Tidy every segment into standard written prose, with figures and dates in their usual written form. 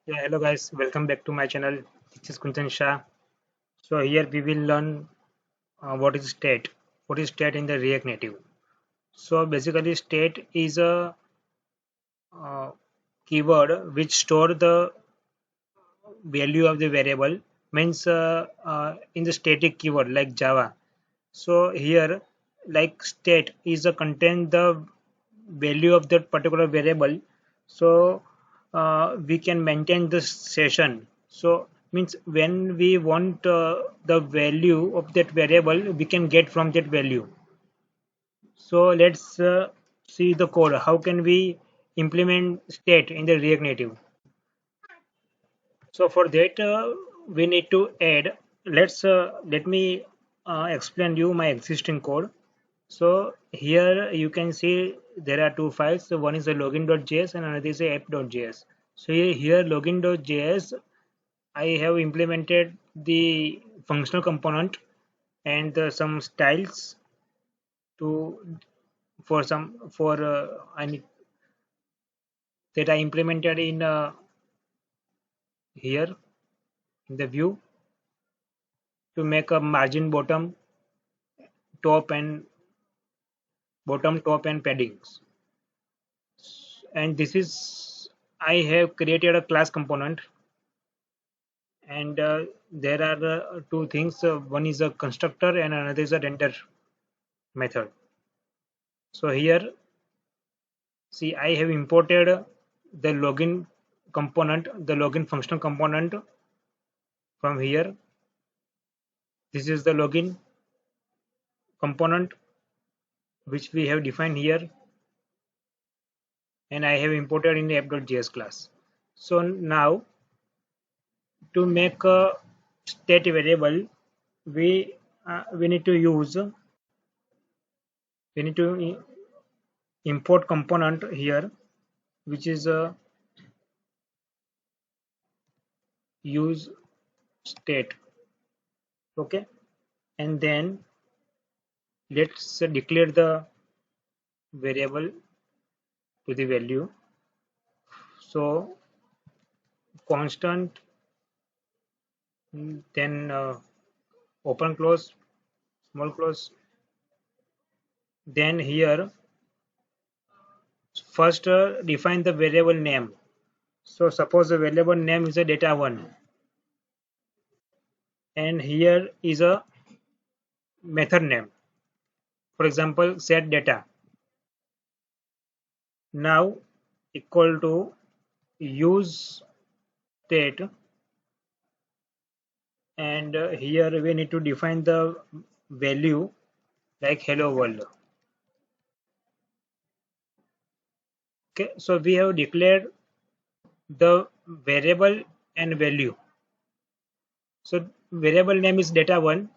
Yeah, hello guys, welcome back to my channel. This is Kunjan Shah. So here we will learn what is state. What is state in the React Native? So basically, state is a uh, keyword which store the value of the variable. Means in the static keyword like Java. So here, like state is a contain the value of that particular variable. So we can maintain the session. So means when we want the value of that variable, we can get from that value. So let's see the code. How can we implement state in the React Native? So for that, we need to add. Let me explain you my existing code. So here you can see there are two files. So one is the login.js and another is the app.js. So here login.js, I have implemented the functional component and some styles to for I need that I implemented in here in the view to make a margin top and bottom top and paddings. And this is I have created a class component and there are two things. One is a constructor and another is a render method. So here, see, I have imported the login component, the login functional component from here. This is the login component which we have defined here, and I have imported in the app.js class. So now to make a state variable, we need to use we need to import component here, which is a use state. Okay, and then let's declare the variable to the value. So constant, then open close, small close. Then here first define the variable name. So suppose the variable name is a data1, and here is a method name. For example, set data. Now equal to use state, and here we need to define the value like hello world. Okay, so we have declared the variable and value. So variable name is data1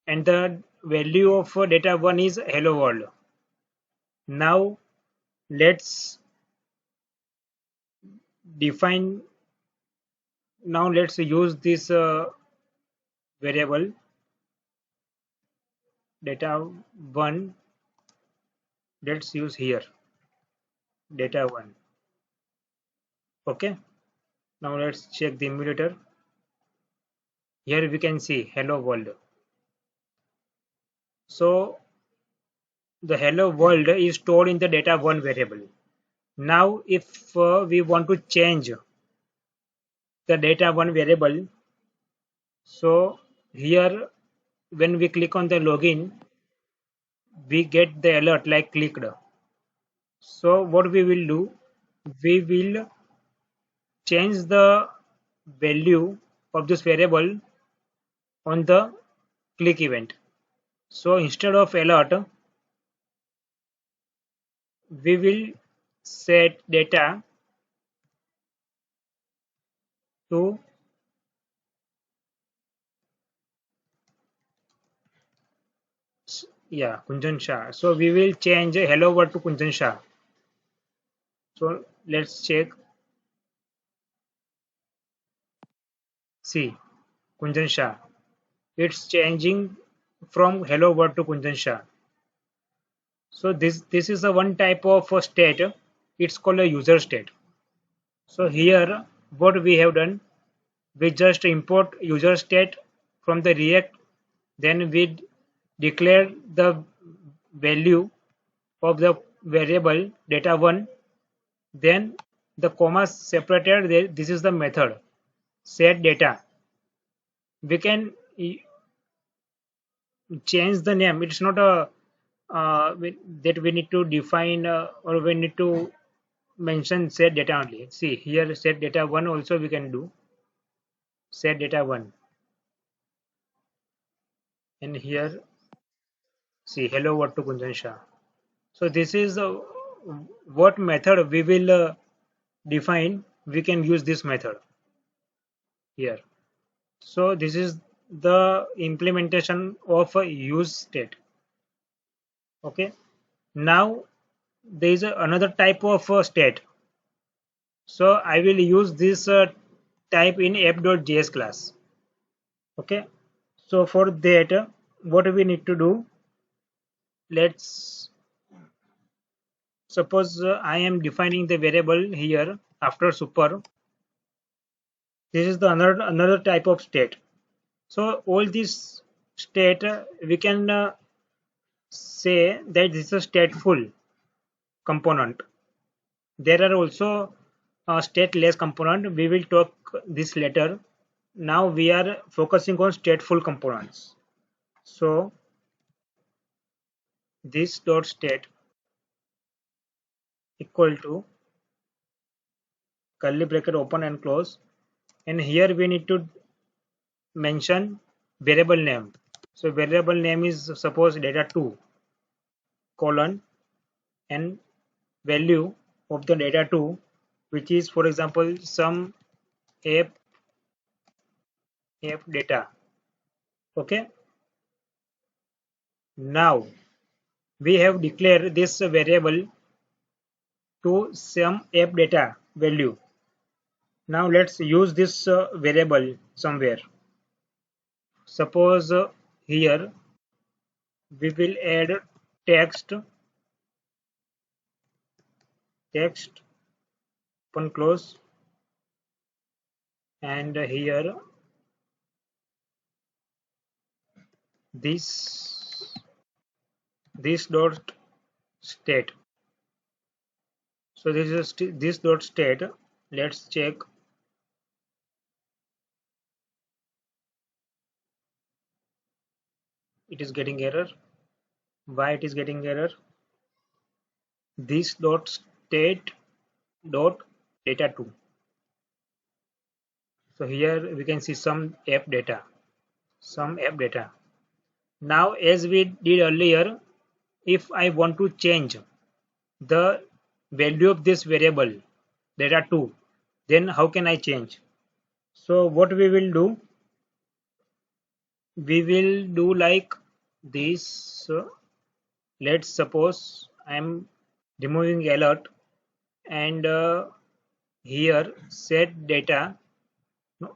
and the value of data1 is hello world. Now let's define, now let's use this variable data1. Let's use here data1. Okay, now let's check the emulator. Here we can see hello world. So the hello world is stored in the data1 variable. Now if we want to change the data1 variable, so here when we click on the login, we get the alert like clicked. So what we will do, we will change the value of this variable on the click event. So instead of alert, we will set data to yeah Kunjan Shah. So we will change hello world to Kunjan Shah. So let's check. See Kunjan Shah. It's changing from hello world to Kunjan Shah. So this is a one type of state. It's called a user state. So here what we have done, we just import user state from the React, then we declare the value of the variable data1, then the comma separated. This is the method set data. We can change the name. It's not a that we need to define or we need to mention set data only. See here, set data one also we can do set data one, and here see hello what to Kunjan Shah. So this is what method we will define. We can use this method here. So this is the implementation of a use state. Okay. Now there is another type of state. So I will use this type in app.js class. Okay. So for that, what we need to do? Let's suppose I am defining the variable here after super. This is the another type of state. So all this state we can say that this is a stateful component. There are also stateless component. We will talk this later. Now we are focusing on stateful components. So this dot state equal to curly bracket open and close, and here we need to mention variable name. So variable name is suppose data2 colon and value of the data2, which is for example some app data. Okay. Now we have declared this variable to some app data value. Now let's use this variable somewhere. Suppose here we will add text open close, and here this dot state. So this is this dot state. Let's check. It is getting error. Why it is getting error? This dot state dot data2. So here we can see some app data. Now as we did earlier, if I want to change the value of this variable data2, then how can I change? So what we will do, we will do like this. Let's suppose I am removing alert, and here set data, no,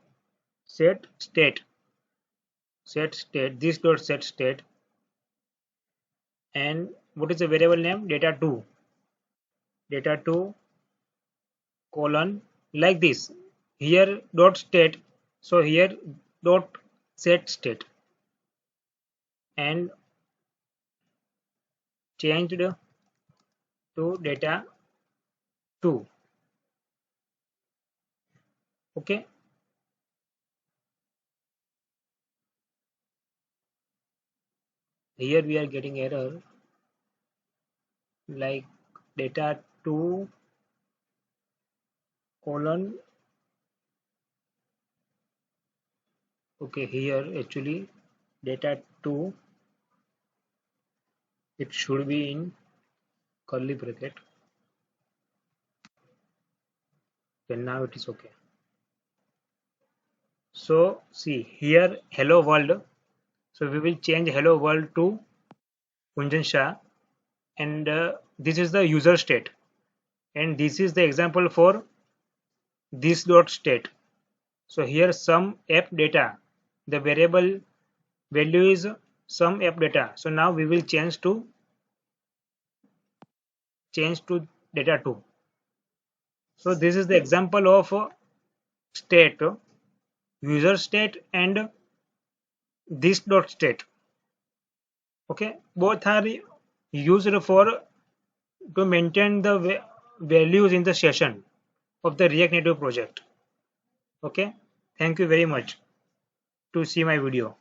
set state, this dot set state, and what is the variable name? Data2 colon like this. Here dot state, so here dot set state, and changed to data2. Okay. Here we are getting error like data2 colon. Okay, here actually data2, it should be in curly bracket. Then now it is okay. So see here hello world. So we will change hello world to Kunjan Shah, and this is the user state, and this is the example for this dot state. So here some app data, the variable value is some app data. So now we will change to data2. So this is the example of state, user state, and this dot state. Okay, both are used for to maintain the values in the session of the React Native project. Okay, thank you very much to see my video.